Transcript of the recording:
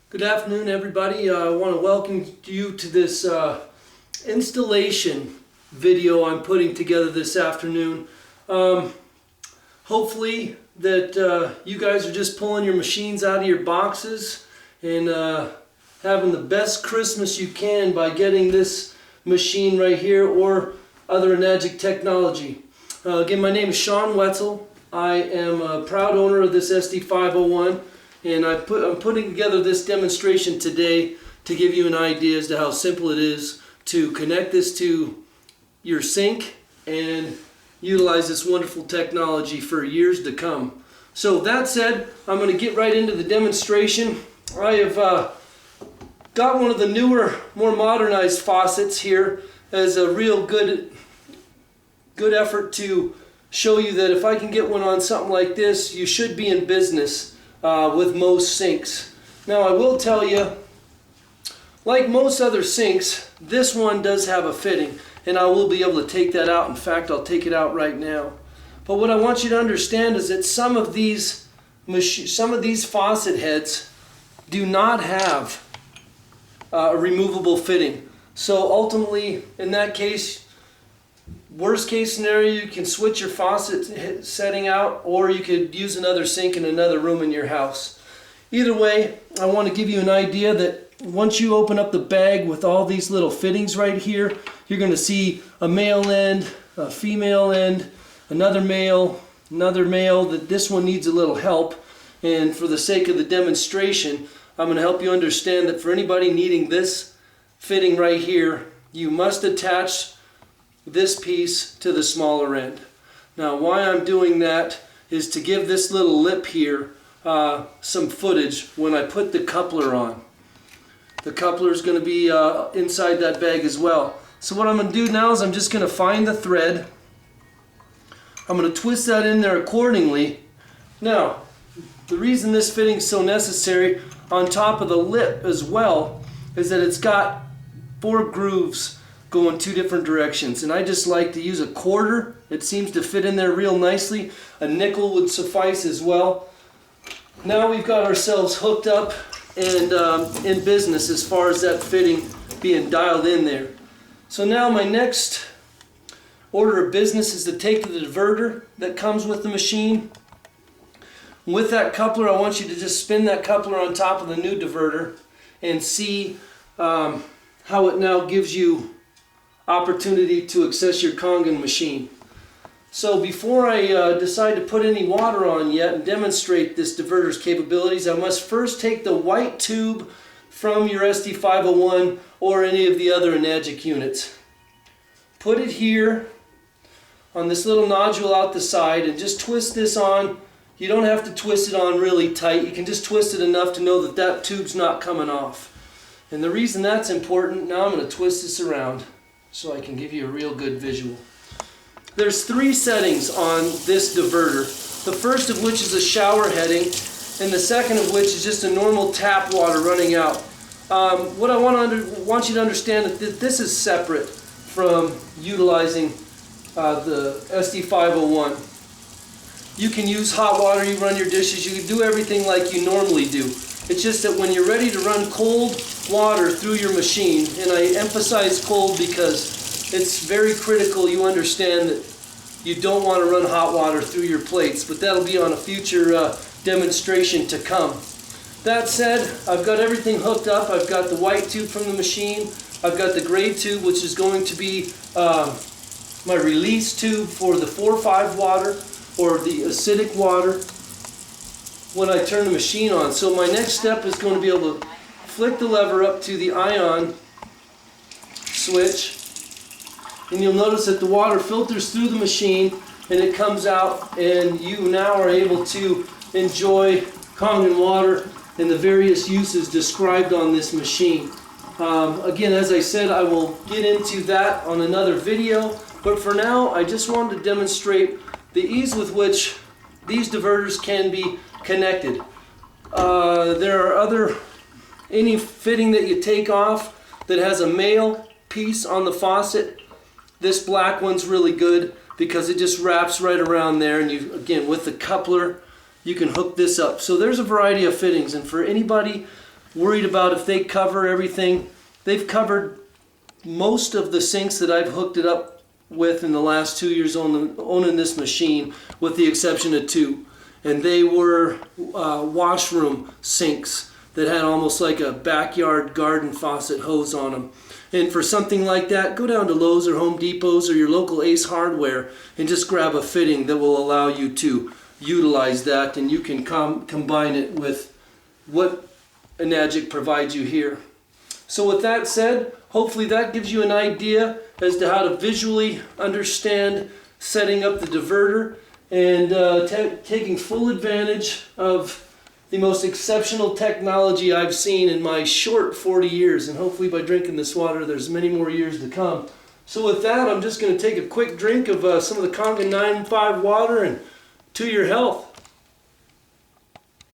Good afternoon, everybody. I want to welcome you to this installation video I'm putting together this afternoon. Hopefully that you guys are just pulling your machines out of your boxes and having the best Christmas you can by getting this machine right here or other Enagic technology. Again, my name is TheShawnWetzel. I am a proud owner of this SD501. And I'm putting together this demonstration today to give you an idea as to how simple it is to connect this to your sink and utilize this wonderful technology for years to come. So that said, I'm going to get right into the demonstration. I have got one of the newer, more modernized faucets here as a real good effort to show you that if I can get one on something like this, you should be in business with most sinks. Now I will tell you, like most other sinks, this one does have a fitting, and I will be able to take that out. In fact, I'll take it out right now. But what I want you to understand is that some of these faucet heads do not have a removable fitting. So ultimately, in that case, worst case scenario, you can switch your faucet setting out, or you could use another sink in another room in your house. Either way, I want to give you an idea that once you open up the bag with all these little fittings right here, you're going to see a male end, a female end, another male, that this one needs a little help. And for the sake of the demonstration, I'm going to help you understand that for anybody needing this fitting right here, you must attach this piece to the smaller end. Now why I'm doing that is to give this little lip here some footage when I put the coupler on. The coupler is going to be inside that bag as well. So what I'm going to do now is I'm just going to find the thread. I'm going to twist that in there accordingly. Now the reason this fitting is so necessary on top of the lip as well is that it's got 4 grooves going 2 different directions, and I just like to use a quarter. It seems to fit in there real nicely. A nickel would suffice as well. Now we've got ourselves hooked up and in business as far as that fitting being dialed in there. So now my next order of business is to take the diverter that comes with the machine. With that coupler, I want you to just spin that coupler on top of the new diverter and see how it now gives you opportunity to access your Kangen machine. So before I decide to put any water on yet and demonstrate this diverter's capabilities, I must first take the white tube from your SD501 or any of the other Enagic units. Put it here on this little nodule out the side and just twist this on. You don't have to twist it on really tight. You can just twist it enough to know that that tube's not coming off. And the reason that's important, now I'm going to twist this around so I can give you a real good visual. There's 3 settings on this diverter. The first of which is a shower heading, and the second of which is just a normal tap water running out. What I want you to understand is that this is separate from utilizing the SD501. You can use hot water, you run your dishes, you can do everything like you normally do. It's just that when you're ready to run cold water through your machine, and I emphasize cold because it's very critical you understand that you don't want to run hot water through your plates, but that'll be on a future demonstration to come. That said, I've got everything hooked up. I've got the white tube from the machine. I've got the gray tube, which is going to be my release tube for the 4-5 water or the acidic water when I turn the machine on. So my next step is going to be able to flick the lever up to the ion switch, and you'll notice that the water filters through the machine and it comes out, and you now are able to enjoy Kangen water and the various uses described on this machine. Again, as I said, I will get into that on another video, but for now I just wanted to demonstrate the ease with which these diverters can be connected. There are any fitting that you take off that has a male piece on the faucet. This black one's really good because it just wraps right around there, and you, again, with the coupler, you can hook this up. So there's a variety of fittings, and for anybody worried about if they cover everything. They've covered most of the sinks that I've hooked it up with in the last 2 years owning this machine, with the exception of 2. And they were washroom sinks that had almost like a backyard garden faucet hose on them. And for something like that, go down to Lowe's or Home Depot's or your local Ace Hardware and just grab a fitting that will allow you to utilize that, and you can combine it with what Enagic provides you here. So with that said, hopefully that gives you an idea as to how to visually understand setting up the diverter and taking full advantage of the most exceptional technology I've seen in my short 40 years. And hopefully by drinking this water, there's many more years to come. So with that, I'm just going to take a quick drink of some of the Kangen 9.5 water, and to your health.